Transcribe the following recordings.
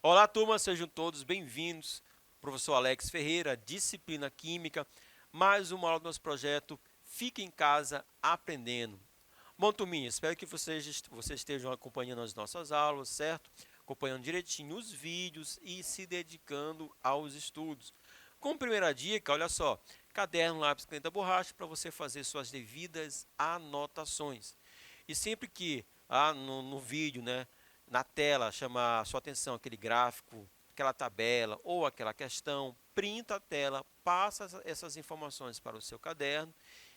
Olá, turma, sejam todos bem-vindos. Professor Alex Ferreira, disciplina Química, mais uma aula do nosso projeto Fique em Casa Aprendendo. Bom, turminha, espero que vocês estejam acompanhando as nossas aulas, certo? Acompanhando direitinho os vídeos e se dedicando aos estudos. Como primeira dica, olha só, caderno, lápis, caneta, borracha para você fazer suas devidas anotações. E sempre que no vídeo, né, na tela, chama a sua atenção aquele gráfico, aquela tabela ou aquela questão, printa a tela, passa essas informações para o seu caderno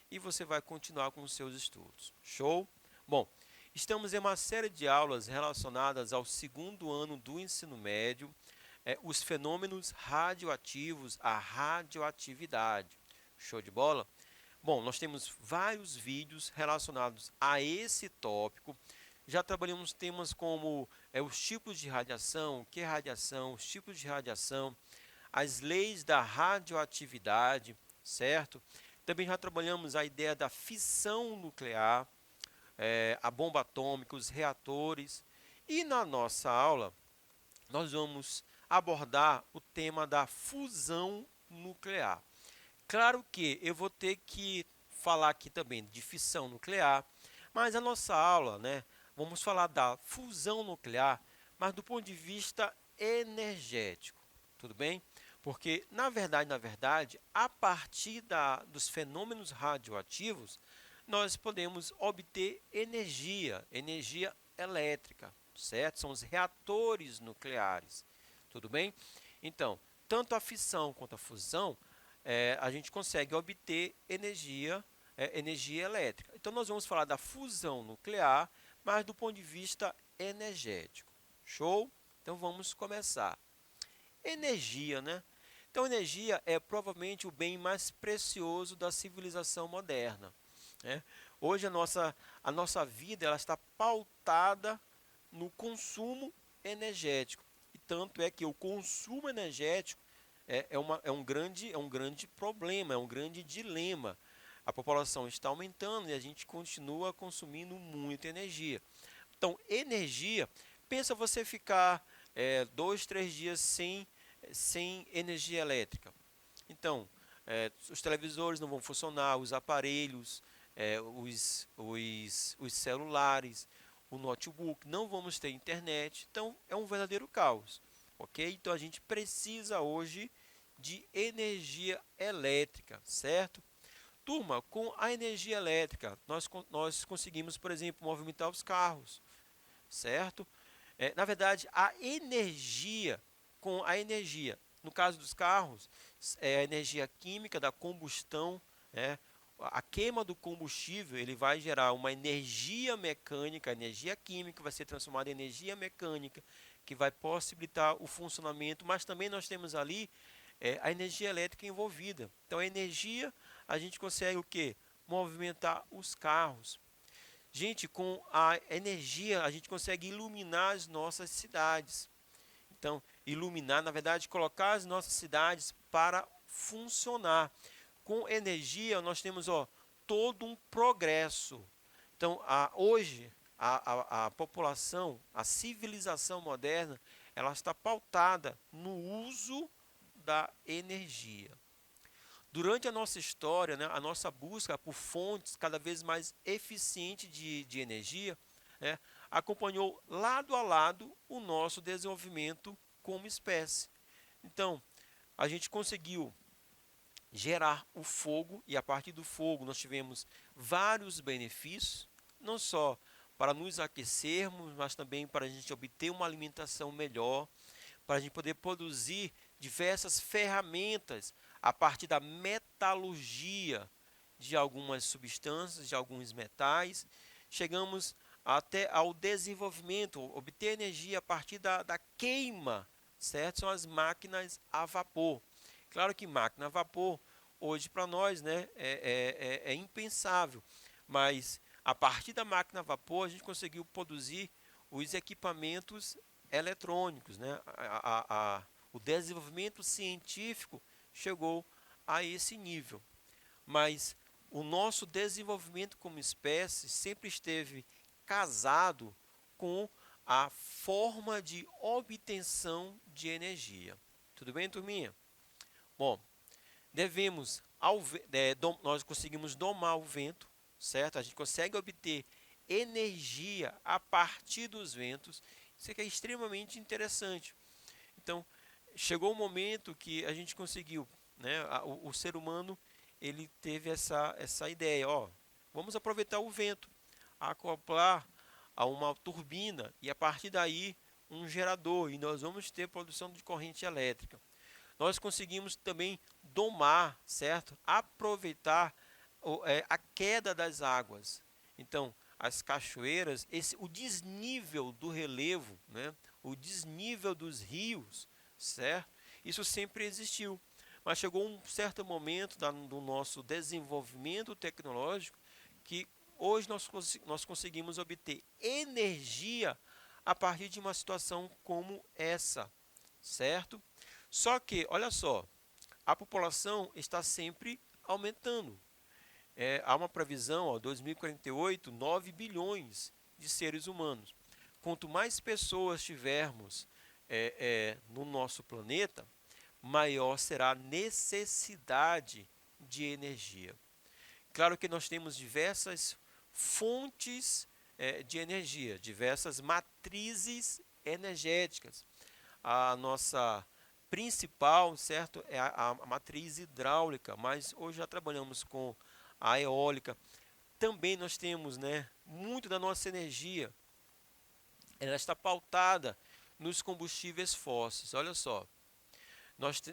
e você vai continuar com os seus estudos. Show? Bom, estamos em uma série de aulas relacionadas ao segundo ano do ensino médio, os fenômenos radioativos, a radioatividade. Show de bola? Bom, nós temos vários vídeos relacionados a esse tópico. Já trabalhamos temas como os tipos de radiação, o que é radiação, os tipos de radiação, as leis da radioatividade, certo? Também já trabalhamos a ideia da fissão nuclear, a bomba atômica, os reatores. E na nossa aula, nós vamos abordar o tema da fusão nuclear. Claro que eu vou ter que falar aqui também de fissão nuclear, mas a nossa aula, né, vamos falar da fusão nuclear, mas do ponto de vista energético, tudo bem? Porque, na verdade, a partir dos fenômenos radioativos, nós podemos obter energia elétrica, certo? São os reatores nucleares, tudo bem? Então, tanto a fissão quanto a fusão, a gente consegue obter energia elétrica. Então, nós vamos falar da fusão nuclear, mas do ponto de vista energético. Show? Então, vamos começar. Energia, né? Então, energia é provavelmente o bem mais precioso da civilização moderna, né? Hoje, a nossa vida ela está pautada no consumo energético. E tanto é que o consumo energético é um grande problema, é um grande dilema. A população está aumentando e a gente continua consumindo muita energia. Então, energia, pensa você ficar 2, 3 dias sem energia elétrica. Então, os televisores não vão funcionar, os aparelhos, os celulares, o notebook, não vamos ter internet. Então, é um verdadeiro caos. Ok? Então, a gente precisa hoje de energia elétrica, certo? Turma, com a energia elétrica, nós conseguimos, por exemplo, movimentar os carros, certo? Na verdade, com a energia, no caso dos carros, é a energia química da combustão, né? A queima do combustível, ele vai gerar uma energia mecânica, a energia química vai ser transformada em energia mecânica, que vai possibilitar o funcionamento, mas também nós temos ali a energia elétrica envolvida. Então, a energia, a gente consegue o quê? Movimentar os carros. Gente, com a energia, a gente consegue iluminar as nossas cidades. Então, iluminar, na verdade, colocar as nossas cidades para funcionar. Com energia, nós temos todo um progresso. Então, hoje, a população, a civilização moderna, ela está pautada no uso da energia. Durante a nossa história, né, a nossa busca por fontes cada vez mais eficientes de energia, né, acompanhou lado a lado o nosso desenvolvimento como espécie. Então, a gente conseguiu gerar o fogo e a partir do fogo nós tivemos vários benefícios, não só para nos aquecermos, mas também para a gente obter uma alimentação melhor, para a gente poder produzir diversas ferramentas a partir da metalurgia de algumas substâncias, de alguns metais. Chegamos até ao desenvolvimento, obter energia a partir da queima, certo? São as máquinas a vapor. Claro que máquina a vapor, hoje para nós, né, é impensável, mas a partir da máquina a vapor a gente conseguiu produzir os equipamentos eletrônicos, né? O desenvolvimento científico chegou a esse nível. Mas o nosso desenvolvimento como espécie sempre esteve casado com a forma de obtenção de energia. Tudo bem, turminha? Bom, nós conseguimos domar o vento, certo? A gente consegue obter energia a partir dos ventos. Isso aqui é extremamente interessante. Então, chegou o momento que a gente conseguiu, né? O ser humano ele teve essa ideia, ó, vamos aproveitar o vento, acoplar a uma turbina e a partir daí um gerador e nós vamos ter produção de corrente elétrica. Nós conseguimos também domar, certo? Aproveitar a queda das águas. Então, as cachoeiras, o desnível do relevo, né? O desnível dos rios, certo? Isso sempre existiu. Mas chegou um certo momento do nosso desenvolvimento tecnológico que hoje nós conseguimos obter energia a partir de uma situação como essa, certo? Só que, olha só, a população está sempre aumentando. Há uma previsão, ó, 2048, 9 bilhões de seres humanos. Quanto mais pessoas tivermos no nosso planeta, maior será a necessidade de energia. Claro que nós temos diversas fontes de energia, diversas matrizes energéticas. A nossa principal, certo, é a matriz hidráulica, mas hoje já trabalhamos com a eólica. Também nós temos, né, muito da nossa energia, ela está pautada nos combustíveis fósseis. Olha só,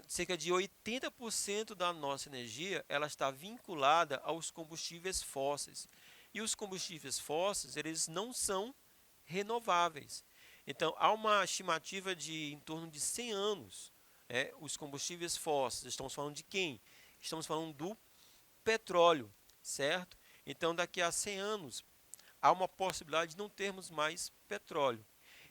cerca de 80% da nossa energia ela está vinculada aos combustíveis fósseis. E os combustíveis fósseis, eles não são renováveis. Então, há uma estimativa de em torno de 100 anos, os combustíveis fósseis. Estamos falando de quem? Estamos falando do petróleo, certo? Então, daqui a 100 anos, há uma possibilidade de não termos mais petróleo.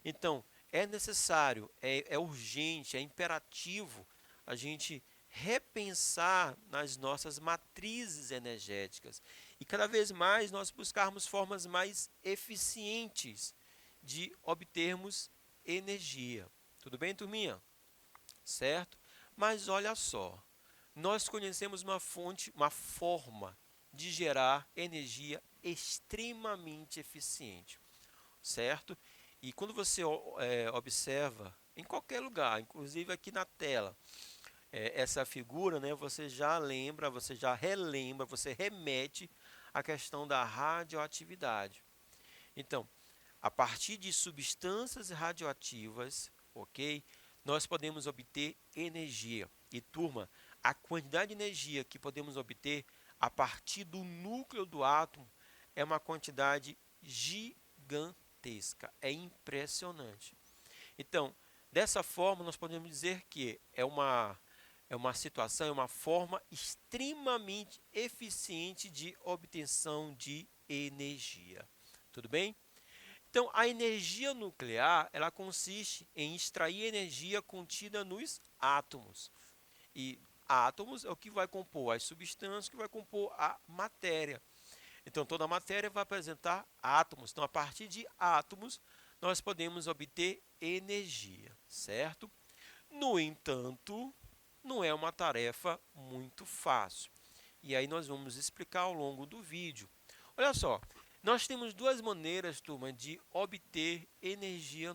Então, é necessário, é urgente, é imperativo a gente repensar nas nossas matrizes energéticas e cada vez mais nós buscarmos formas mais eficientes de obtermos energia. Tudo bem, turminha? Certo? Mas olha só, nós conhecemos uma forma de gerar energia extremamente eficiente, certo? E quando você observa em qualquer lugar, inclusive aqui na tela, essa figura, né, você já lembra, você já relembra, você remete à questão da radioatividade. Então, a partir de substâncias radioativas, ok, nós podemos obter energia. E turma, a quantidade de energia que podemos obter a partir do núcleo do átomo é uma quantidade gigantesca, é impressionante. Então, dessa forma, nós podemos dizer que é uma situação, é uma forma extremamente eficiente de obtenção de energia. Tudo bem? Então, a energia nuclear, ela consiste em extrair energia contida nos átomos. E átomos é o que vai compor as substâncias, que vai compor a matéria. Então, toda a matéria vai apresentar átomos. Então, a partir de átomos, nós podemos obter energia, certo? No entanto, não é uma tarefa muito fácil. E aí nós vamos explicar ao longo do vídeo. Olha só, nós temos duas maneiras, turma, de obter energia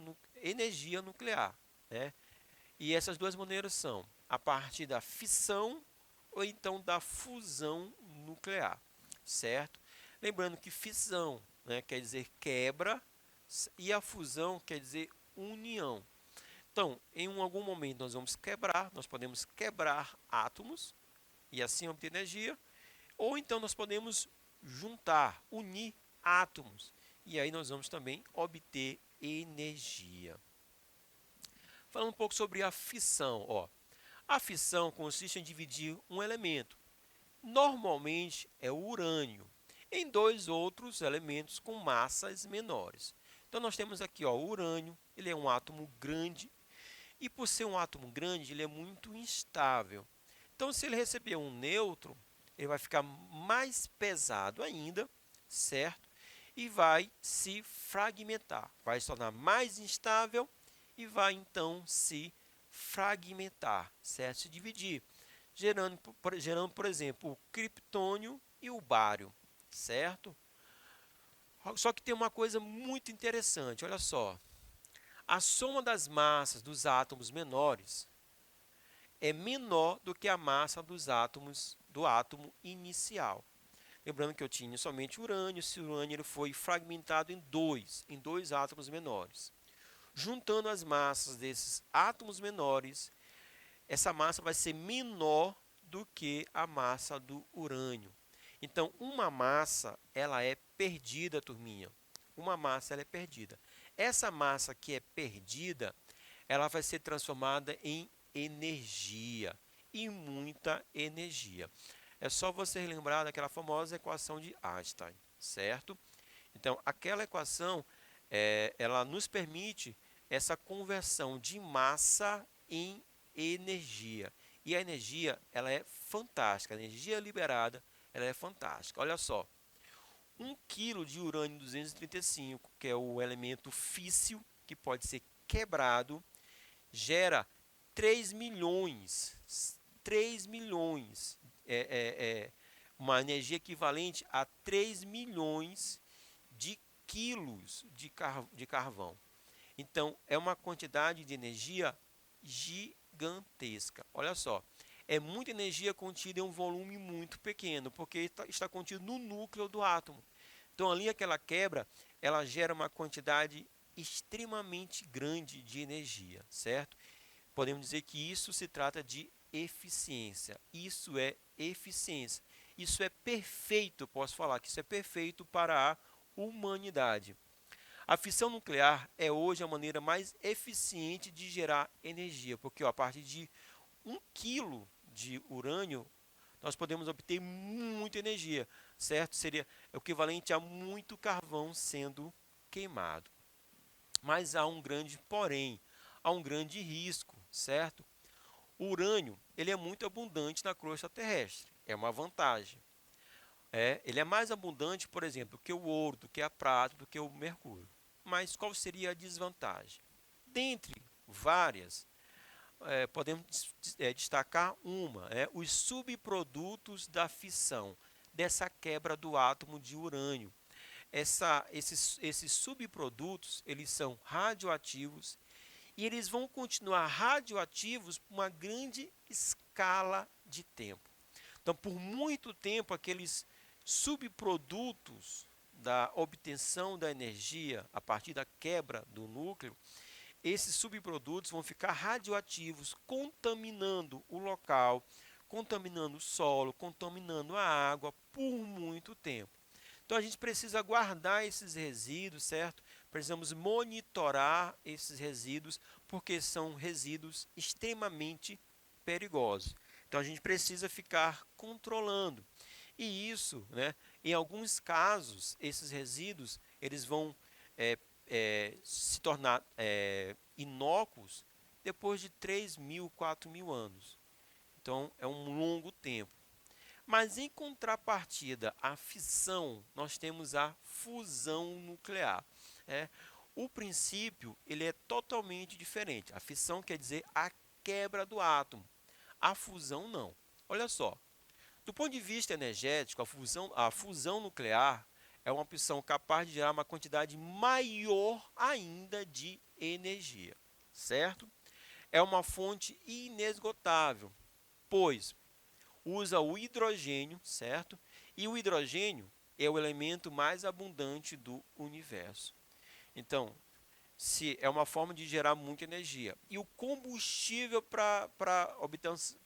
nuclear, né? E essas duas maneiras são a partir da fissão ou então da fusão nuclear, certo? Lembrando que fissão, né, quer dizer quebra e a fusão quer dizer união. Então, em algum momento nós podemos quebrar átomos e assim obter energia, ou então nós podemos juntar, unir átomos e aí nós vamos também obter energia. Falando um pouco sobre a fissão, ó. A fissão consiste em dividir um elemento, normalmente é o urânio, em dois outros elementos com massas menores. Então nós temos aqui, ó, o urânio, ele é um átomo grande e por ser um átomo grande, ele é muito instável. Então, se ele receber um nêutron, ele vai ficar mais pesado ainda, certo? E vai se fragmentar, vai se tornar mais instável e vai então se fragmentar, certo? Se dividir, gerando, por exemplo, o criptônio e o bário, certo? Só que tem uma coisa muito interessante, olha só. A soma das massas dos átomos menores é menor do que a massa dos átomos do átomo inicial. Lembrando que eu tinha somente urânio, esse urânio ele foi fragmentado em dois átomos menores. Juntando as massas desses átomos menores, essa massa vai ser menor do que a massa do urânio. Então, uma massa, ela é perdida, turminha. Uma massa, ela é perdida. Essa massa que é perdida, ela vai ser transformada em energia, e muita energia. É só você lembrar daquela famosa equação de Einstein, certo? Então, aquela equação, ela nos permite essa conversão de massa em energia. E a energia, ela é fantástica. A energia liberada, ela é fantástica. Olha só, 1 kg de urânio 235, que é o elemento físsil, que pode ser quebrado, gera 3 milhões, 3 milhões, uma energia equivalente a 3 milhões de quilos de carvão. Então, é uma quantidade de energia gigantesca. Olha só, é muita energia contida em um volume muito pequeno, porque está contido no núcleo do átomo. Então, ali aquela quebra, ela gera uma quantidade extremamente grande de energia, certo? Podemos dizer que isso se trata de eficiência. Isso é eficiência. Isso é perfeito, posso falar que isso é perfeito para a humanidade. A fissão nuclear é hoje a maneira mais eficiente de gerar energia, porque a partir de 1 quilo de urânio, nós podemos obter muita energia, certo? Seria equivalente a muito carvão sendo queimado. Mas há um grande porém, há um grande risco, certo? O urânio, ele é muito abundante na crosta terrestre, é uma vantagem. Ele é mais abundante, por exemplo, do que o ouro, do que a prata, do que o mercúrio. Mas qual seria a desvantagem? Dentre várias, podemos destacar uma, os subprodutos da fissão, dessa quebra do átomo de urânio. Esses subprodutos, eles são radioativos e eles vão continuar radioativos por uma grande escala de tempo. Então, por muito tempo, aqueles subprodutos da obtenção da energia a partir da quebra do núcleo, esses subprodutos vão ficar radioativos, contaminando o local, contaminando o solo, contaminando a água por muito tempo. Então, a gente precisa guardar esses resíduos, certo? Precisamos monitorar esses resíduos, porque são resíduos extremamente perigosos. Então, a gente precisa ficar controlando. E isso, né, em alguns casos, esses resíduos eles vão se tornar inócuos depois de 3.000, 4.000 anos. Então, é um longo tempo. Mas, em contrapartida à fissão, nós temos a fusão nuclear. O princípio ele é totalmente diferente. A fissão quer dizer a quebra do átomo. A fusão, não. Olha só. Do ponto de vista energético, a fusão nuclear é uma opção capaz de gerar uma quantidade maior ainda de energia, certo? É uma fonte inesgotável, pois usa o hidrogênio, certo? E o hidrogênio é o elemento mais abundante do universo. Então, se é uma forma de gerar muita energia. E o combustível para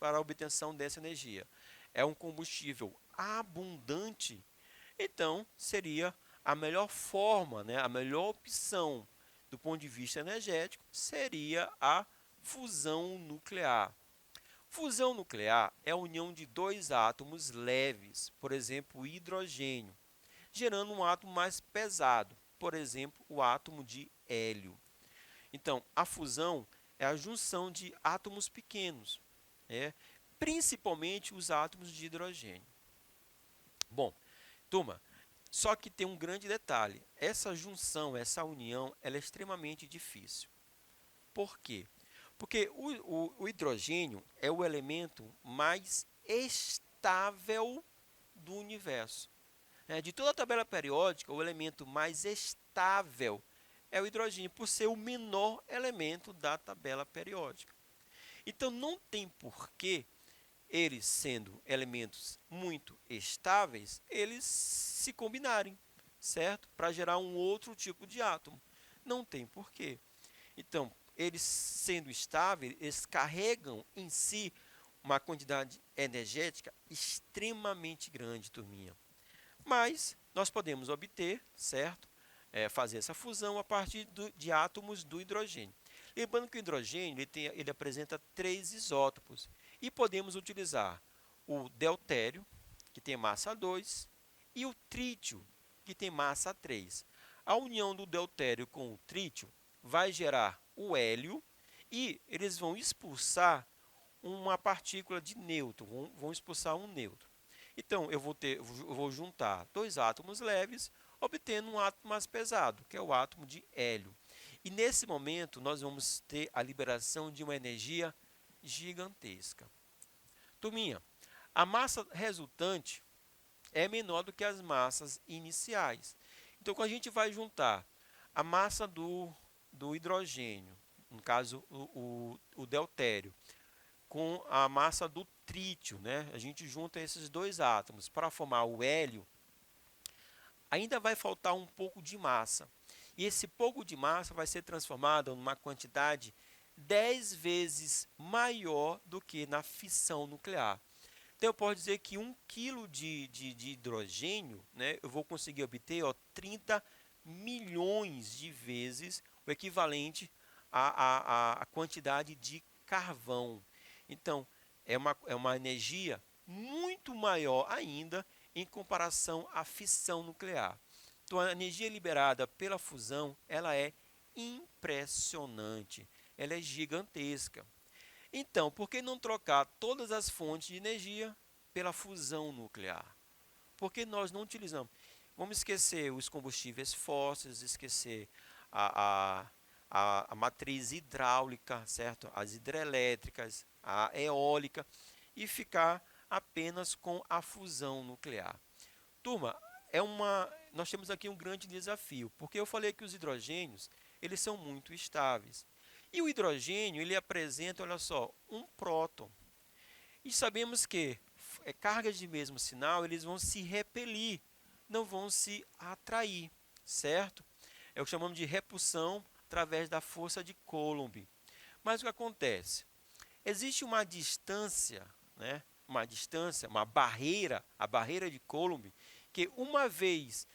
a obtenção dessa energia é um combustível abundante, então seria a melhor forma, né? A melhor opção do ponto de vista energético seria a fusão nuclear. Fusão nuclear é a união de dois átomos leves, por exemplo, o hidrogênio, gerando um átomo mais pesado, por exemplo, o átomo de hélio. Então, a fusão é a junção de átomos pequenos, principalmente os átomos de hidrogênio. Bom, turma, só que tem um grande detalhe. Essa junção, essa união, ela é extremamente difícil. Por quê? Porque o hidrogênio é o elemento mais estável do universo. De toda a tabela periódica, o elemento mais estável é o hidrogênio, por ser o menor elemento da tabela periódica. Então, não tem porquê eles, sendo elementos muito estáveis, eles se combinarem, certo? Para gerar um outro tipo de átomo. Não tem porquê. Então, eles sendo estáveis, eles carregam em si uma quantidade energética extremamente grande, turminha. Mas nós podemos obter, certo? Fazer essa fusão a partir de átomos do hidrogênio. Lembrando que o hidrogênio ele apresenta 3 isótopos e podemos utilizar o deutério, que tem massa 2, e o trítio, que tem massa 3. A união do deutério com o trítio vai gerar o hélio e eles vão expulsar uma partícula de nêutron, vão expulsar um nêutron. Então, eu vou juntar 2 átomos leves, obtendo um átomo mais pesado, que é o átomo de hélio. E nesse momento, nós vamos ter a liberação de uma energia gigantesca. Turminha, a massa resultante é menor do que as massas iniciais. Então, quando a gente vai juntar a massa do hidrogênio, no caso o deutério, com a massa do trítio, né? A gente junta esses 2 átomos para formar o hélio, ainda vai faltar um pouco de massa. E esse pouco de massa vai ser transformado numa quantidade 10 vezes maior do que na fissão nuclear. Então, eu posso dizer que 1 kg de hidrogênio, né, eu vou conseguir obter 30 milhões de vezes o equivalente à quantidade de carvão. Então, é uma energia muito maior ainda em comparação à fissão nuclear. Então, a energia liberada pela fusão, ela é impressionante, ela é gigantesca. Então, por que não trocar todas as fontes de energia pela fusão nuclear? Por que nós não utilizamos? Vamos esquecer os combustíveis fósseis, esquecer a matriz hidráulica, certo? As hidrelétricas, a eólica, e ficar apenas com a fusão nuclear. Turma, nós temos aqui um grande desafio, porque eu falei que os hidrogênios, eles são muito estáveis. E o hidrogênio, ele apresenta, olha só, um próton. E sabemos que cargas de mesmo sinal, eles vão se repelir, não vão se atrair, certo? É o que chamamos de repulsão através da força de Coulomb. Mas o que acontece? Existe uma distância, né? Uma barreira, a barreira de Coulomb, que uma vez,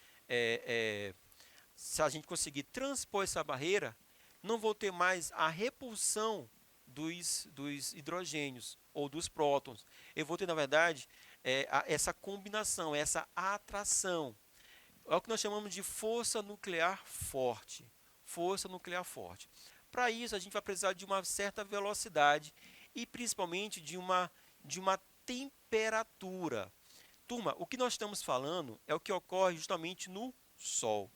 se a gente conseguir transpor essa barreira, não vou ter mais a repulsão dos hidrogênios ou dos prótons. Eu vou ter, na verdade, essa combinação, essa atração. É o que nós chamamos de força nuclear forte. Força nuclear forte. Para isso, a gente vai precisar de uma certa velocidade e principalmente de uma temperatura. Turma, o que nós estamos falando é o que ocorre justamente no Sol.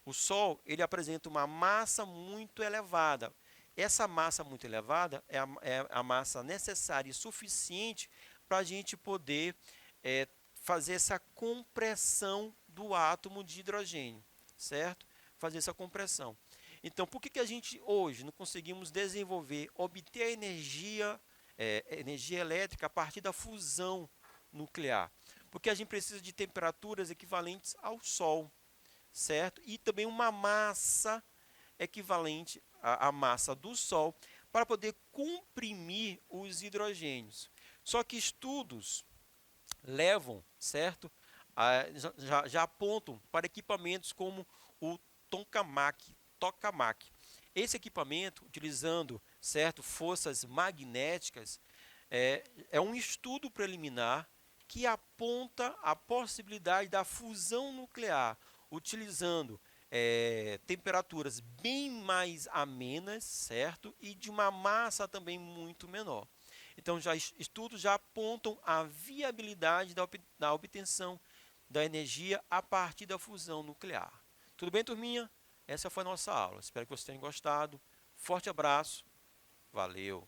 O Sol, ele apresenta uma massa muito elevada. Essa massa muito elevada é a massa necessária e suficiente para a gente poder fazer essa compressão do átomo de hidrogênio, certo? Fazer essa compressão. Então, por que a gente hoje não conseguimos desenvolver, obter energia elétrica a partir da fusão nuclear? Porque a gente precisa de temperaturas equivalentes ao Sol, certo? E também uma massa equivalente à massa do Sol para poder comprimir os hidrogênios. Só que estudos levam, certo? Já apontam para equipamentos como o tokamak. Esse equipamento, utilizando, certo, forças magnéticas, é um estudo preliminar que aponta a possibilidade da fusão nuclear, utilizando temperaturas bem mais amenas, certo? E de uma massa também muito menor. Então, estudos já apontam a viabilidade da obtenção da energia a partir da fusão nuclear. Tudo bem, turminha? Essa foi a nossa aula. Espero que vocês tenham gostado. Forte abraço. Valeu!